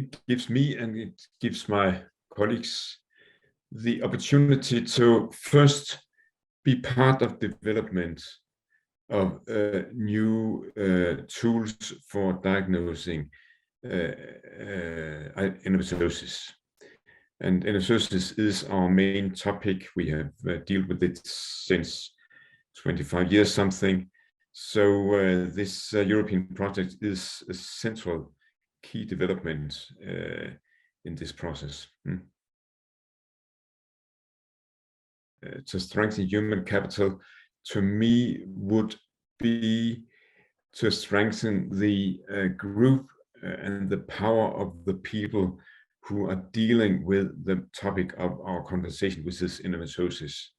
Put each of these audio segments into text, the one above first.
it gives me and it gives my colleagues the opportunity to first be part of development of new tools for diagnosing endometriosis. And endometriosis is our main topic. We have dealt with it since 25 years something. So this European project is a central key development in this process. To strengthen human capital, to me, would be to strengthen the group and the power of the people who are dealing with the topic of our conversation, which is endometriosis.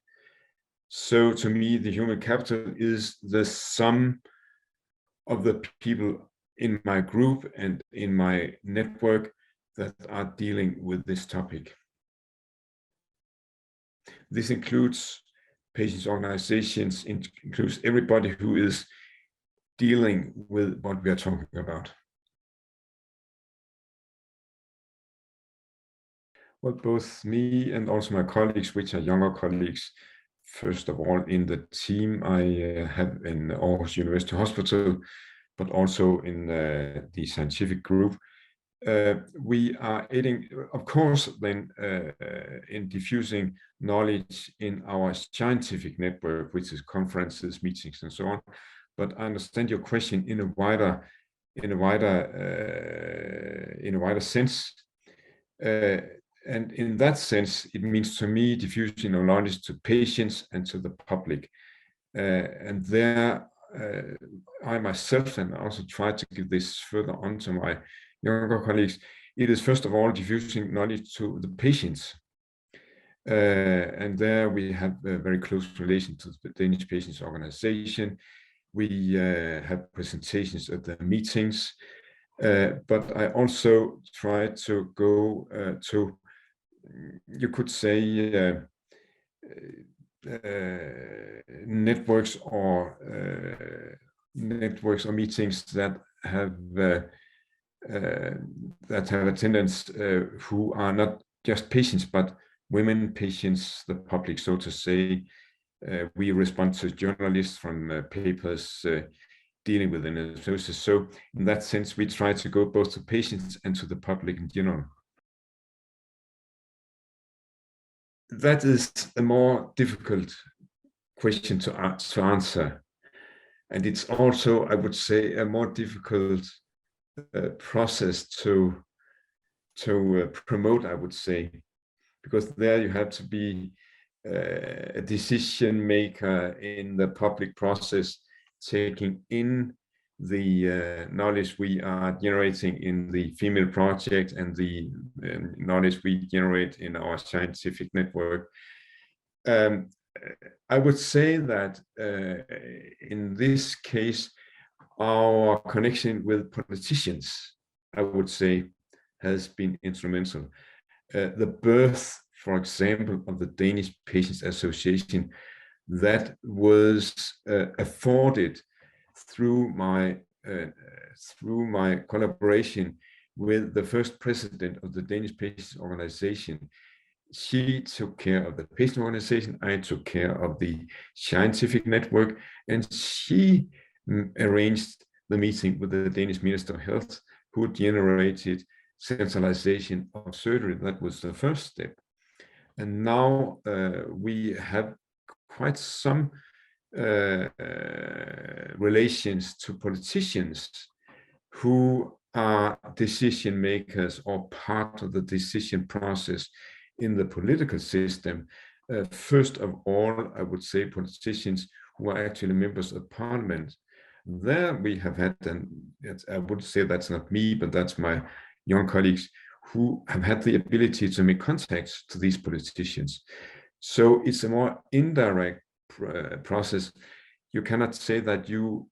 So to me, the human capital is the sum of the people in my group and in my network that are dealing with this topic. This includes patients' organizations, includes everybody who is dealing with what we are talking about. Well, both me and also my colleagues, which are younger colleagues, first of all, in the team I have in Aarhus University Hospital, but also in the scientific group, we are aiding, of course, then in diffusing knowledge in our scientific network, which is conferences, meetings, and so on. But I understand your question in a wider sense. And in that sense, it means to me diffusing of knowledge to patients and to the public. And there, I myself, and also try to give this further on to my younger colleagues, it is first of all diffusing knowledge to the patients. And there we have a very close relation to the Danish Patients Organization. We have presentations at the meetings, but I also try to go to, you could say, networks or meetings that have attendants who are not just patients but women patients, the public, so to say. We respond to journalists from papers dealing with endometriosis. So in that sense, we try to go both to patients and to the public in general. That is a more difficult question to answer. And it's also, I would say, a more difficult process to promote, I would say, because there you have to be a decision maker in the public process, taking in the knowledge we are generating in the FEMaLe project and the knowledge we generate in our scientific network. I would say that in this case, our connection with politicians, I would say, has been instrumental. The birth, for example, of the Danish Patients Association, that was afforded through my collaboration with the first president of the Danish Patients Organization. She took care of the patient organization, I took care of the scientific network, and she arranged the meeting with the Danish Minister of Health, who generated centralization of surgery. That was the first step. And now we have quite some relations to politicians who are decision makers or part of the decision process in the political system. First of all, I would say politicians who are actually members of parliament. There we have had, and I would say that's not me, but that's my young colleagues who have had the ability to make contacts to these politicians. So it's a more indirect process. You cannot say that you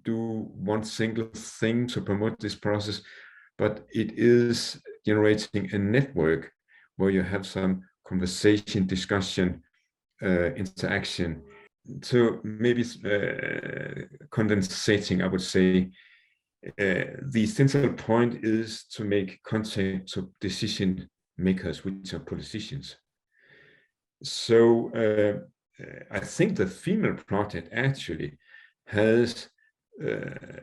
do one single thing to promote this process, but it is generating a network where you have some conversation, discussion, interaction. So maybe condensating, I would say, the central point is to make contact to decision makers, which are politicians. So I think the FEMaLe project actually has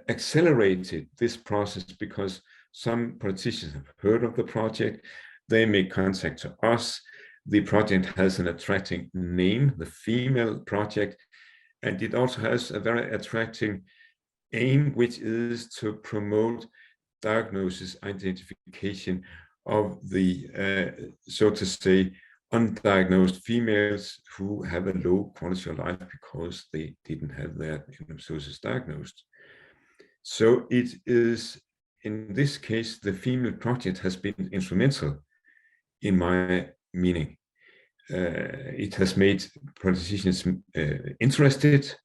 accelerated this process because some politicians have heard of the project. They make contact to us. The project has an attracting name, the FEMaLe project, and it also has a very attracting aim, which is to promote diagnosis, identification of the, so to say, undiagnosed females who have a low quality of life because they didn't have their endometriosis diagnosed. So it is, in this case, the FEMaLe project has been instrumental in my meaning. It has made politicians interested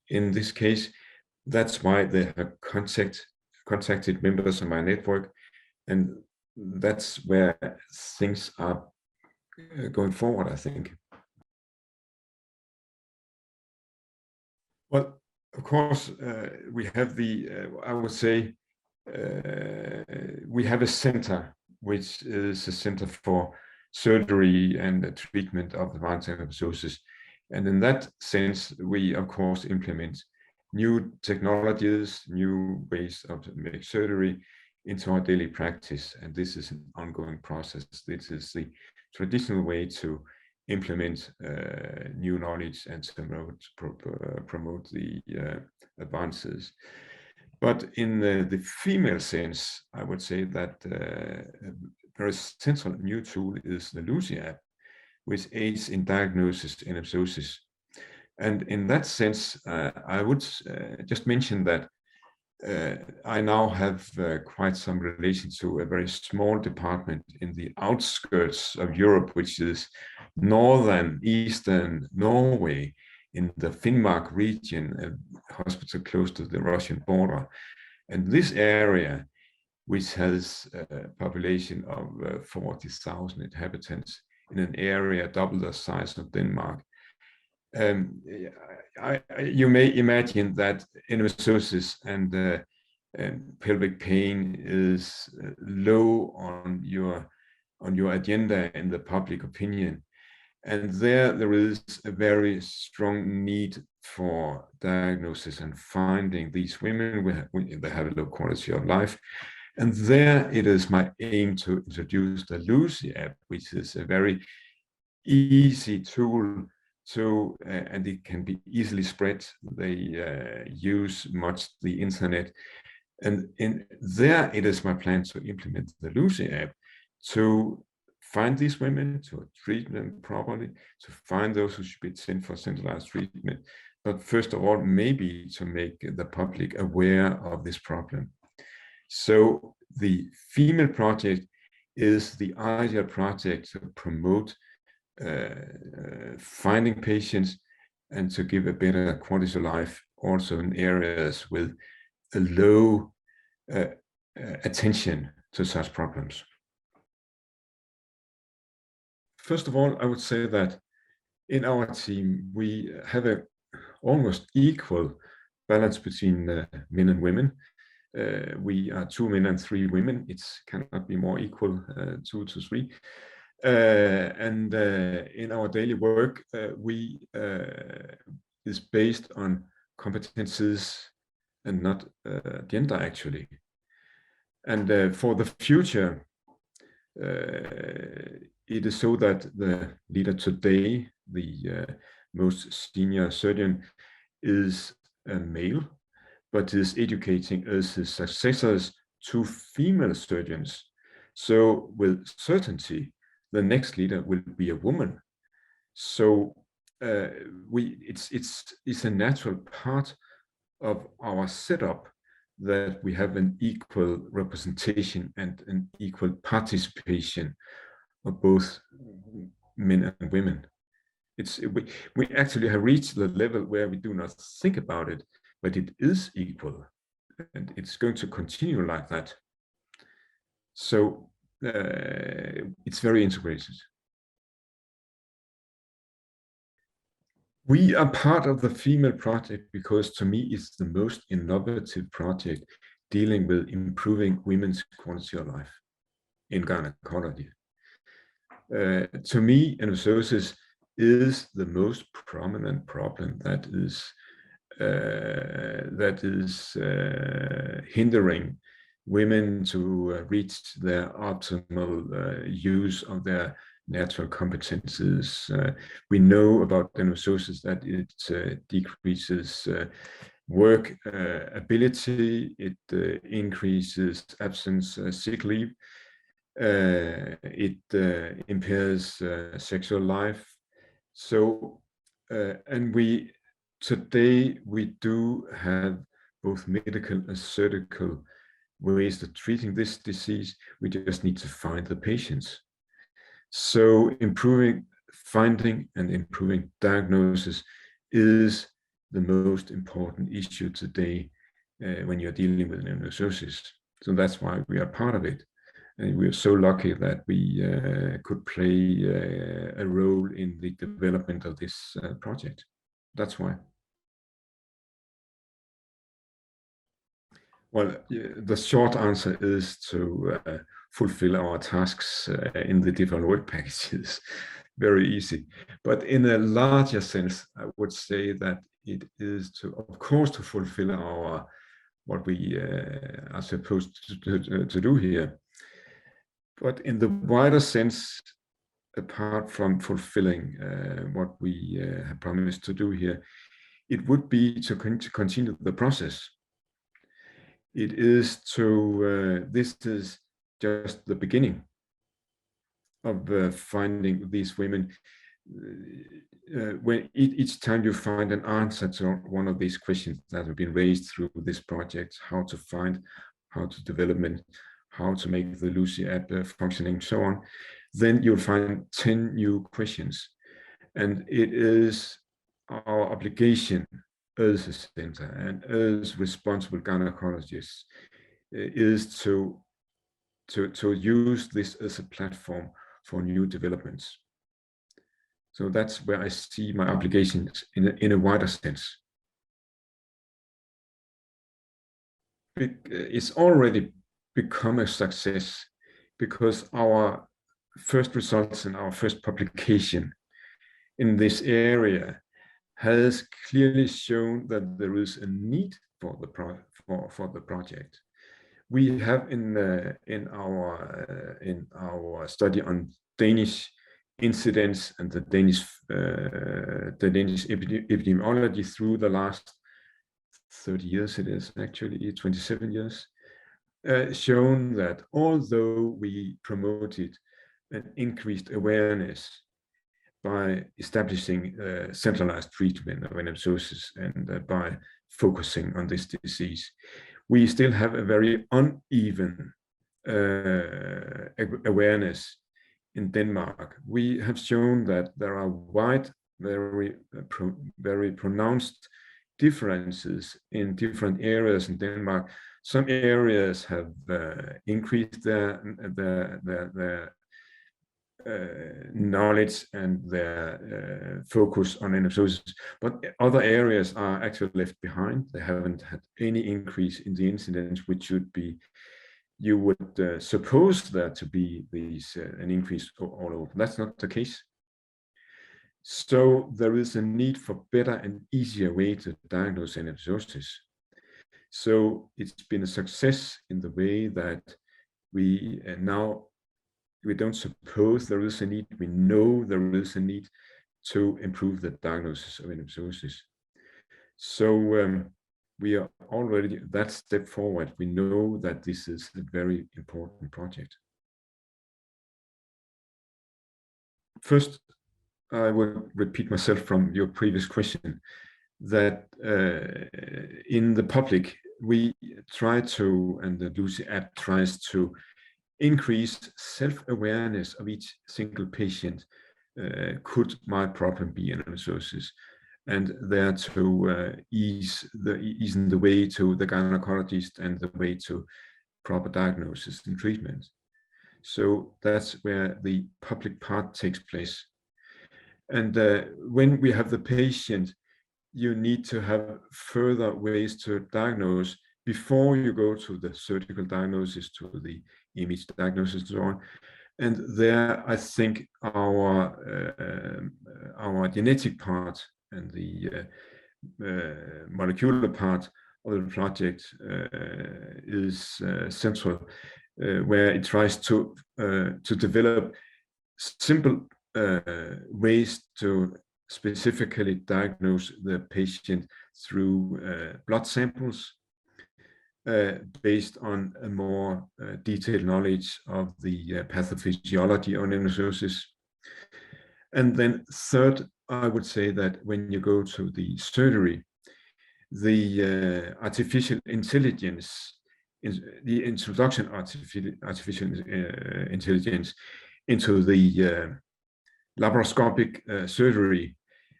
in this case. That's why they have contacted members of my network, and that's where things are going forward, I think. Well, of course, we have the, I would say, we have a center, which is a center for surgery and treatment of advanced endometriosis. And in that sense, we, of course, implement new technologies, new ways of make surgery into our daily practice. And this is an ongoing process. This is the traditional way to implement new knowledge and to promote the advances. But in the FEMaLe sense, I would say that a very central new tool is the Lucy app, which aids in diagnosis endometriosis. And in that sense, I would just mention that I now have quite some relation to a very small department in the outskirts of Europe, which is northern, eastern Norway, in the Finnmark region, a hospital close to the Russian border. And this area, which has a population of 40,000 inhabitants in an area double the size of Denmark, you may imagine that endometriosis and pelvic pain is low on your agenda in the public opinion, and there is a very strong need for diagnosis and finding these women that have a low quality of life. And there it is my aim to introduce the Lucy app, which is a very easy tool. So, and it can be easily spread. They use much the internet. And in there, it is my plan to implement the Lucy app to find these women, to treat them properly, to find those who should be sent for centralized treatment. But first of all, maybe to make the public aware of this problem. So the FEMaLe project is the ideal project to promote finding patients and to give a better quality of life also in areas with a low attention to such problems. First of all, I would say that in our team, we have a almost equal balance between men and women. We are 2 men and 3 women. It cannot be more equal, 2 to 3. And in our daily work, we is based on competencies and not gender, actually. And for the future, it is so that the leader today, the most senior surgeon, is a male, but is educating as his successors 2 female surgeons. So with certainty, the next leader will be a woman. So it's a natural part of our setup that we have an equal representation and an equal participation of both men and women. We actually have reached the level where we do not think about it, but it is equal, and it's going to continue like that. So it's very integrated. We are part of the FEMaLe project because to me it's the most innovative project dealing with improving women's quality of life in gynecology. To me, endometriosis is the most prominent problem that is hindering women to reach their optimal use of their natural competences. We know about endometriosis that it decreases work ability, it increases absence sick leave, it impairs sexual life. So, and today we do have both medical and surgical ways of treating this disease. We just need to find the patients. So finding and improving diagnosis is the most important issue today when you're dealing with endometriosis. So that's why we are part of it. And we are so lucky that we could play a role in the development of this project. That's why. Well, the short answer is to fulfill our tasks in the different work packages. Very easy. But in a larger sense, I would say that it is of course, to fulfill what we are supposed to do here. But in the wider sense, apart from fulfilling what we have promised to do here, it would be to continue the process. It is this is just the beginning of finding these women. When each time you find an answer to one of these questions that have been raised through this project, how to find, how to develop, how to make the Lucy app functioning, so on, then you'll find 10 new questions. And it is our obligation as a center and as responsible gynecologists is to use this as a platform for new developments. So that's where I see my obligations in a wider sense. It's already become a success because our first results in our first publication in this area has clearly shown that there is a need for the project. We have in our study on Danish incidence and the Danish epidemiology through the last 30 years, it is actually 27 years, shown that although we promoted an increased awareness by establishing centralized treatment of endometriosis and by focusing on this disease, we still have a very uneven awareness in Denmark. We have shown that there are wide, very pronounced differences in different areas in Denmark. Some areas have increased their knowledge and their focus on endometriosis, but other areas are actually left behind. They haven't had any increase in the incidence, which should be, you would suppose there to be an increase all over. That's not the case. So there is a need for better and easier way to diagnose endometriosis. So it's been a success in the way that we don't suppose there is a need, we know there is a need to improve the diagnosis of endometriosis. So we are already that step forward. We know that this is a very important project. First, I will repeat myself from your previous question, that in the public, we try to, and the Lucy app tries to increase self-awareness of each single patient. Could my problem be endometriosis? And there to ease the way to the gynecologist and the way to proper diagnosis and treatment. So that's where the public part takes place. And when we have the patient, you need to have further ways to diagnose before you go to the surgical diagnosis, to the image diagnosis, and so on. And there, I think our genetic part and the molecular part of the project is central, where it tries to develop simple ways to specifically diagnose the patient through blood samples, based on a more detailed knowledge of the pathophysiology of endometriosis. And then third, I would say that when you go to the surgery, the artificial intelligence, the introduction of artificial intelligence into the laparoscopic surgery,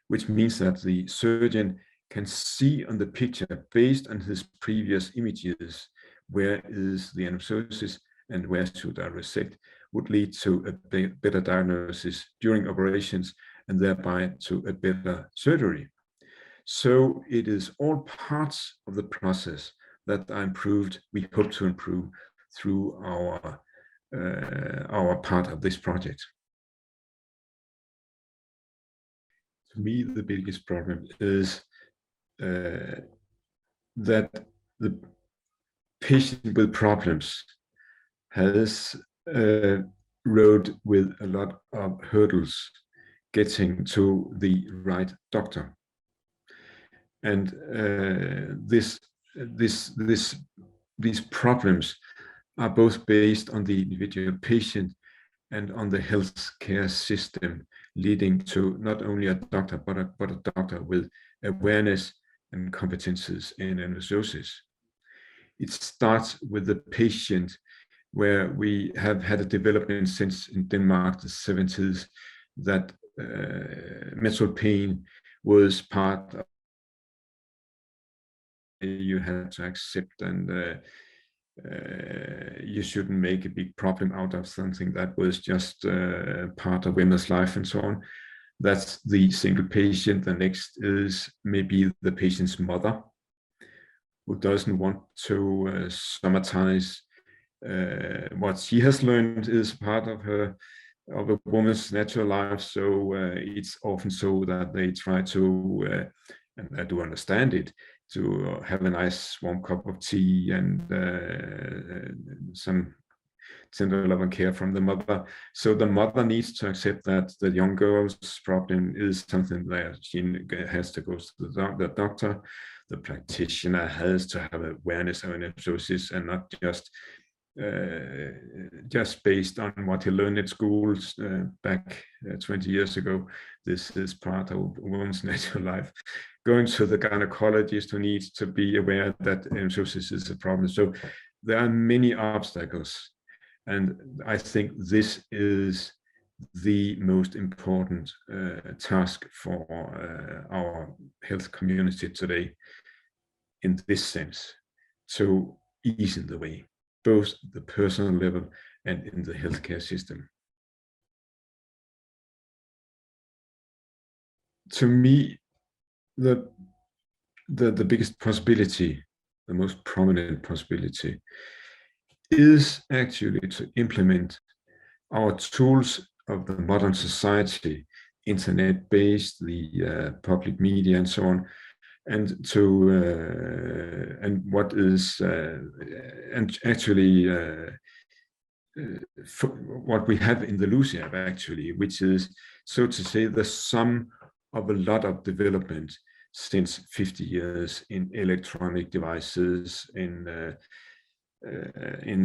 which means that the surgeon can see on the picture, based on his previous images, where is the endometriosis and where should I resect, would lead to a better diagnosis during operations and thereby to a better surgery. So it is all parts of the process that are improved, we hope to improve through our part of this project. To me, the biggest problem is that the patient with problems has rode with a lot of hurdles getting to the right doctor. And these problems are both based on the individual patient and on the healthcare system, leading to not only a doctor, but a doctor with awareness and competences in endometriosis. It starts with the patient, where we have had a development since in Denmark, the 70s, that menstrual pain was part of you had to accept, and you shouldn't make a big problem out of something that was just part of women's life and so on. That's the single patient. The next is maybe the patient's mother, who doesn't want to somatize what she has learned is part of a woman's natural life. So it's often so that they try to, and I do understand it, to have a nice warm cup of tea and some tender love and care from the mother. So the mother needs to accept that the young girl's problem is something that she has to go to the doctor. The practitioner has to have awareness of endometriosis and not just based on what he learned at schools back 20 years ago. This is part of a woman's natural life. Going to the gynecologist who needs to be aware that endometriosis is a problem. So there are many obstacles. And I think this is the most important task for our health community today, in this sense, to ease in the way, both the personal level and in the healthcare system. To me, the biggest possibility, the most prominent possibility, is actually to implement our tools of the modern society, internet-based, the public media, and so on, and to and what is and actually what we have in the LUCIAB actually, which is, so to say, the sum of a lot of development since 50 years in electronic devices, in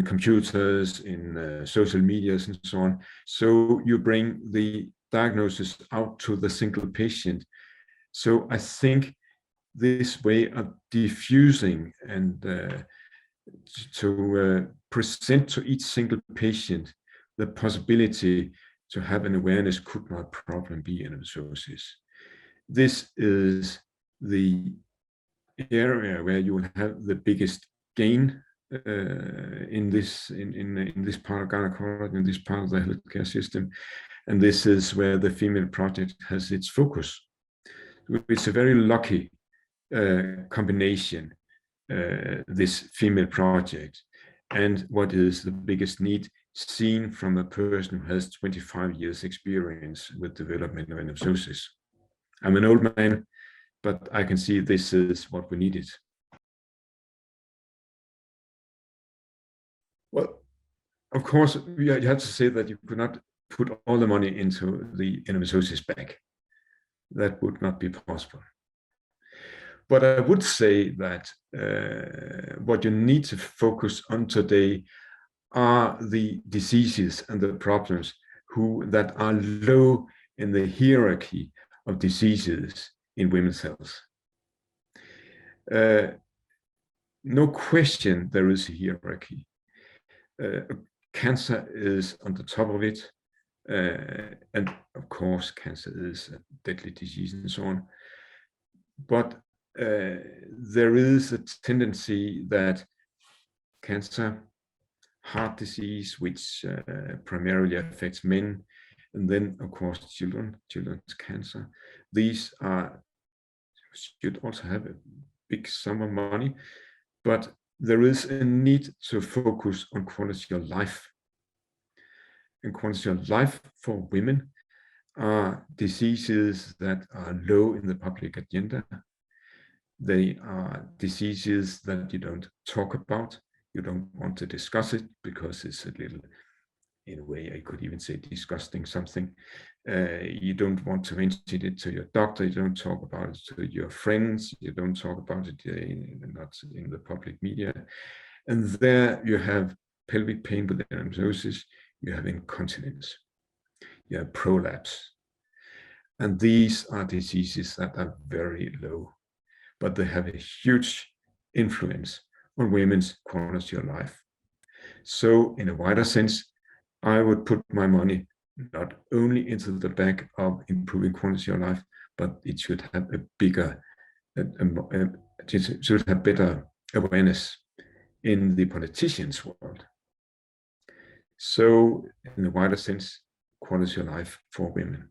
computers, in social medias, and so on. So you bring the diagnosis out to the single patient. So I think this way of diffusing and to present to each single patient the possibility to have an awareness, could my problem be endometriosis? This is the area where you will have the biggest gain in this part of gynecology, in this part of the healthcare system, and this is where the FEMaLe project has its focus. It's a very lucky combination this FEMaLe project, and what is the biggest need seen from a person who has 25 years experience with development of endometriosis. I'm an old man, but I can see this is what we needed. Well, of course, you have to say that you could not put all the money into the endometriosis bag. That would not be possible. But I would say that what you need to focus on today are the diseases and the problems that are low in the hierarchy of diseases in women's health. No question there is a hierarchy. Cancer is on the top of it. And of course, cancer is a deadly disease and so on. But there is a tendency that cancer, heart disease, which primarily affects men, and then, of course, children's cancer, these should also have a big sum of money, but there is a need to focus on quality of life. And quality of life for women are diseases that are low in the public agenda. They are diseases that you don't talk about. You don't want to discuss it because it's a little, in a way, I could even say disgusting something. You don't want to mention it to your doctor. You don't talk about it to your friends. You don't talk about it not in the public media. And there you have pelvic pain with endometriosis. You have incontinence. You have prolapse. And these are diseases that are very low, but they have a huge influence on women's quality of life. So in a wider sense, I would put my money not only into the bag of improving quality of life, but it should have a bigger, it should have better awareness in the politicians' world. So in a wider sense, quality of life for women.